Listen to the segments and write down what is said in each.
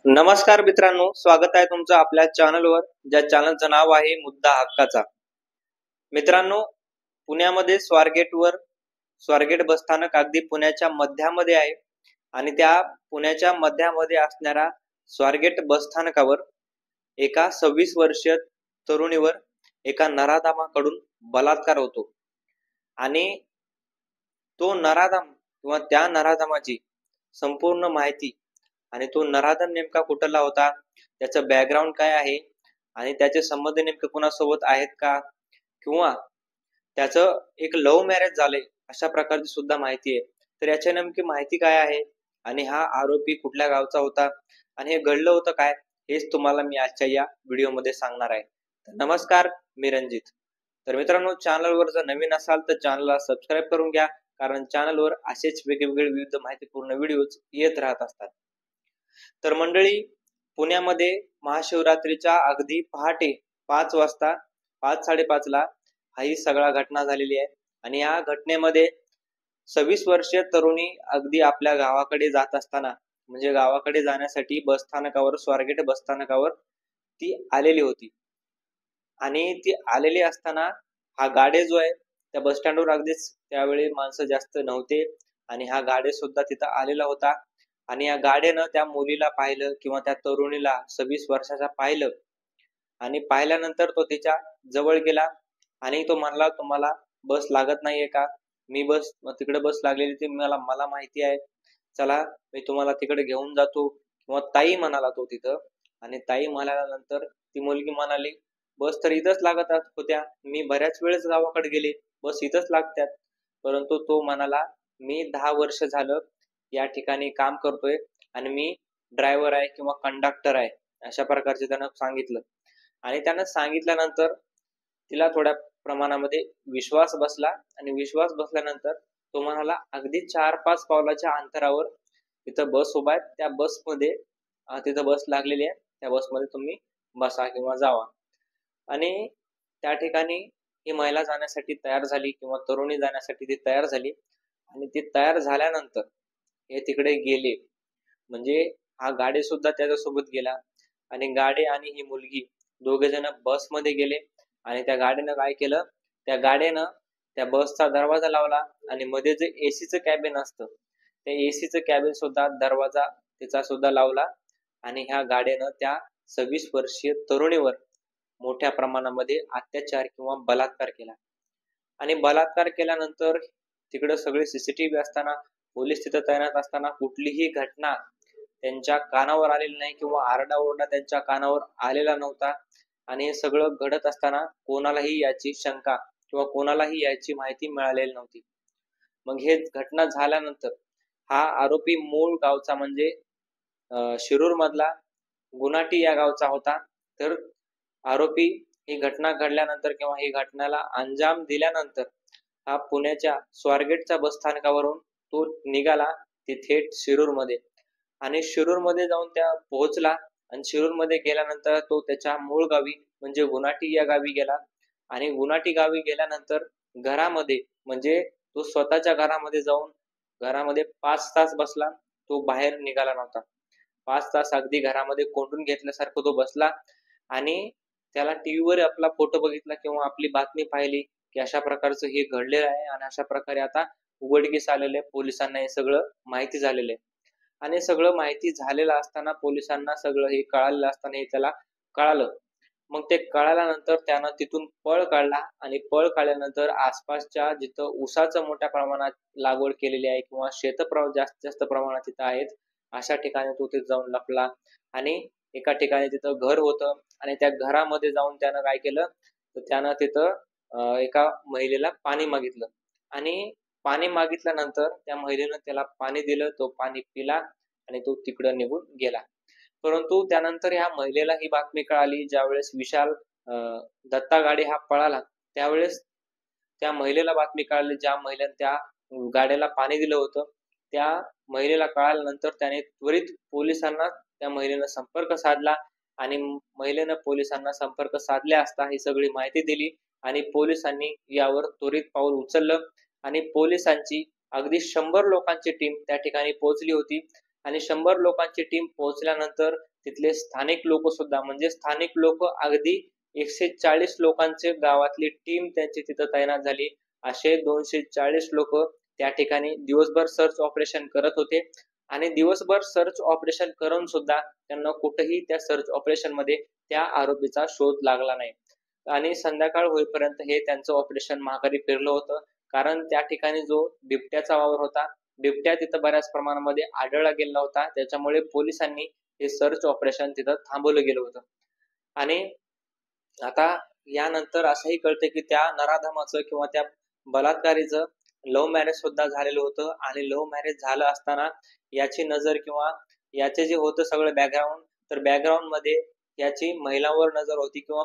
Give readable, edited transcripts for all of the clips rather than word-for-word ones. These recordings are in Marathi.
नमस्कार मित्रांनो, स्वागत आहे तुमचं आपल्या चॅनलवर, ज्या चॅनलचं नाव आहे मुद्दा हक्काचा। मित्रांनो, पुण्यामध्ये स्वारगेट बसस्थानक अगदी पुण्याच्या मध्यामध्ये आहे आणि त्या पुण्याच्या मध्यामध्ये असणाऱ्या स्वारगेट बसस्थानकावर एका 26 वर्षीय तरुणीवर एका नराधमाकडून बलात्कार होतो आणि तो नराधम किंवा त्या नराधमाची संपूर्ण माहिती आणि तो नराधम नेमका कुठला होता, त्याचं बॅकग्राऊंड काय आहे आणि त्याचे संबंध नेमके कोणासोबत आहेत का, किंवा त्याचं एक लव्ह मॅरेज झाले अशा प्रकारची सुद्धा माहिती आहे। तर याची नेमकी माहिती काय आहे आणि हा आरोपी कुठल्या गावचा होता आणि हे घडलं होतं काय, हेच तुम्हाला मी आजच्या या व्हिडिओमध्ये सांगणार आहे। नमस्कार, मी रणजित। तर मित्रांनो, चॅनलवर जर नवीन असाल तर चॅनलला सबस्क्राईब करून घ्या, कारण चॅनलवर असेच वेगवेगळे विविध माहितीपूर्ण व्हिडिओज येत राहत असतात। तर मंडळी, पुण्यामध्ये महाशिवरात्रीच्या अगदी पहाटे 5 वाजता 5:30 ला ही सगळा घटना झालेली आहे आणि या घटनेमध्ये 26 वर्षीय तरुणी अगदी आपल्या गावाकडे जात असताना, म्हणजे गावाकडे जाण्यासाठी बसस्थानकावर, स्वारगेट बसस्थानकावर ती आलेली होती आणि ती आलेली असताना हा गाडे जो आहे त्या बस स्टँडवर अगदीच त्यावेळी माणसं जास्त नव्हते आणि हा गाडे सुद्धा तिथं आलेला होता आणि या गाड्यानं त्या मुलीला पाहिलं किंवा त्या तरुणीला 26 वर्षाचा पाहिलं आणि पाहिल्यानंतर तो तिच्या जवळ गेला आणि तो म्हणला, तुम्हाला बस लागत नाहीये का? मी तिकडे बस लागलेली ती मला माहिती आहे, चला मी तुम्हाला तिकडे घेऊन जातो, किंवा ताई म्हणाला तो तिथं। आणि ताई म्हणाल्यानंतर ती मुलगी म्हणाली, बस तर इथंच लागत होत्या, मी बऱ्याच वेळेस गावाकडे गेले, बस इथंच लागतात। परंतु तो म्हणाला, मी 10 वर्ष झालं या ठिकाणी काम करतोय आणि मी ड्रायव्हर आहे किंवा कंडक्टर आहे, अशा प्रकारचे त्यानं सांगितलं। आणि त्यानं सांगितल्यानंतर तिला थोड्या प्रमाणामध्ये विश्वास बसला आणि विश्वास बसल्यानंतर तो म्हणाला, अगदी 4-5 पावलाच्या अंतरावर तिथं बस उभा आहे, त्या बसमध्ये तिथं बस लागलेली आहे, त्या बसमध्ये तुम्ही बसा किंवा जावा। आणि त्या ठिकाणी ही महिला जाण्यासाठी तयार झाली किंवा तरुणी जाण्यासाठी ती तयार झाली आणि ती तयार झाल्यानंतर हे तिकडे गेले, म्हणजे हा गाडे सुद्धा त्याच्यासोबत गेला आणि गाडे आणि ही मुलगी दोघे जण बसमध्ये गेले आणि त्या गाडीनं काय केलं, त्या गाडीनं त्या बसचा दरवाजा लावला आणि मध्ये जे एसीचं कॅबिन असतं, त्या एसीचं कॅबिन सुद्धा दरवाजा तिचा सुद्धा लावला आणि ह्या गाडीनं त्या 26 वर्षीय तरुणीवर मोठ्या प्रमाणामध्ये अत्याचार किंवा बलात्कार केला। आणि बलात्कार केल्यानंतर तिकडे सगळे सीसीटीव्ही असताना, पोलीस तिथं तैनात असताना कुठलीही घटना त्यांच्या कानावर आलेली नाही किंवा आरडाओरडा त्यांच्या कानावर आलेला नव्हता। आणि हे सगळं घडत असताना कोणालाही याची शंका किंवा कोणालाही याची माहिती मिळालेली नव्हती। मग हे घटना झाल्यानंतर हा आरोपी मूळ गावचा म्हणजे शिरूर मधला गुनाटी या गावचा होता। तर आरोपी ही घटना घडल्यानंतर किंवा ही घटनेला अंजाम दिल्यानंतर हा पुण्याच्या स्वारगेटच्या बसस्थानकावरून तो निघाला ती थेट शिरूरमध्ये आणि शिरूरमध्ये जाऊन त्या पोहोचला आणि शिरूरमध्ये गेल्यानंतर तो त्याच्या मूळ गावी म्हणजे गुनाटी या गावी गेला आणि गुनाटी गावी गेल्यानंतर घरामध्ये, म्हणजे तो स्वतःच्या घरामध्ये जाऊन घरामध्ये 5 तास बसला, तो बाहेर निघाला नव्हता। 5 तास अगदी घरामध्ये कोंडून घेतल्यासारखं तो बसला आणि त्याला टीव्हीवर आपला फोटो बघितला किंवा आपली बातमी पाहिली की अशा प्रकारचं हे घडलेलं आहे आणि अशा प्रकारे आता उघडकीस आलेलं आहे, पोलिसांना हे सगळं माहिती झालेलं आहे। आणि सगळं माहिती झालेलं असताना, पोलिसांना सगळं हे कळालेलं असताना हे त्याला कळालं। मग ते कळाल्यानंतर त्यानं तिथून पळ काढला आणि पळ काढल्यानंतर आसपासच्या जिथं ऊसाचं मोठ्या प्रमाणात लागवड केलेली आहे किंवा जास्त प्रमाणात तिथं आहेत, अशा ठिकाणी तो तिथे जाऊन लपला आणि एका ठिकाणी तिथं घर होतं आणि त्या घरामध्ये जाऊन त्यानं काय केलं, तर त्यानं तिथं एका महिलेला पाणी मागितलं आणि पाणी मागितल्यानंतर त्या महिलेनं त्याला पाणी दिलं, तो पाणी पिला आणि तो तिकडं निघून गेला। परंतु त्यानंतर ह्या महिलेला ही बातमी कळाली, ज्यावेळेस विशाल दत्ता गाडे हा पळाला, त्यावेळेस त्या महिलेला बातमी कळाली, ज्या महिलेने त्या गाड्याला पाणी दिलं होतं, त्या महिलेला कळाल्यानंतर त्याने त्वरित पोलिसांना त्या महिलेनं संपर्क साधला आणि महिलेनं पोलिसांना संपर्क साधल्या असता ही सगळी माहिती दिली आणि पोलिसांनी यावर त्वरित पाऊल उचललं आणि पोलिसांची अगदी 100 लोकांची टीम त्या ठिकाणी पोहोचली होती आणि 100 लोकांची टीम पोहोचल्यानंतर तिथले स्थानिक लोक सुद्धा म्हणजे स्थानिक लोक अगदी 140 लोकांचे गावातली टीम त्यांची तिथं तैनात झाली. असे 240 लोक त्या ठिकाणी दिवसभर सर्च ऑपरेशन करत होते आणि दिवसभर सर्च ऑपरेशन करून सुद्धा त्यांना कुठेही त्या सर्च ऑपरेशन मध्ये त्या आरोपीचा शोध लागला नाही आणि संध्याकाळ होईपर्यंत हे त्यांचं ऑपरेशन माघारी फिरलं होतं. कारण त्या ठिकाणी जो बिबट्याचा वावर होता, बिबट्या तिथं बऱ्याच प्रमाणामध्ये आढळला गेला होता. त्याच्यामुळे पोलिसांनी हे सर्च ऑपरेशन तिथं थांबवलं गेलं होतं. आणि आता यानंतर असंही कळतं की त्या नराधमाचं किंवा त्या बलात्कारीचं लव्ह मॅरेज सुद्धा झालेलं होतं आणि लव्ह मॅरेज झालं असताना याची नजर किंवा याचे जे होतं सगळं बॅकग्राऊंड, तर बॅकग्राऊंड मध्ये याची महिलांवर नजर होती किंवा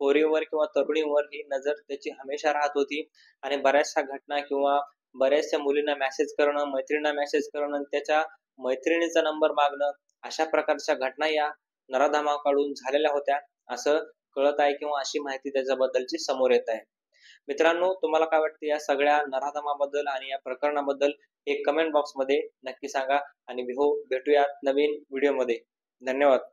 पोरीवर किंवा तरुणीवर ही नजर त्याची हमेशा राहत होती. आणि बऱ्याचशा घटना किंवा बऱ्याचशा मुलींना मेसेज करणं, मैत्रिणींना मेसेज करणं, त्याच्या मैत्रिणीचा नंबर मागणं, अशा प्रकारच्या घटना या नराधमाकडून झालेल्या होत्या असं कळत आहे किंवा अशी माहिती त्याच्याबद्दलची समोर येत आहे. मित्रांनो, तुम्हाला काय वाटते या सगळ्या नराधमाबद्दल आणि या प्रकरणाबद्दल एक कमेंट बॉक्स मध्ये नक्की सांगा आणि भेटूयात नवीन व्हिडिओ मध्ये. धन्यवाद.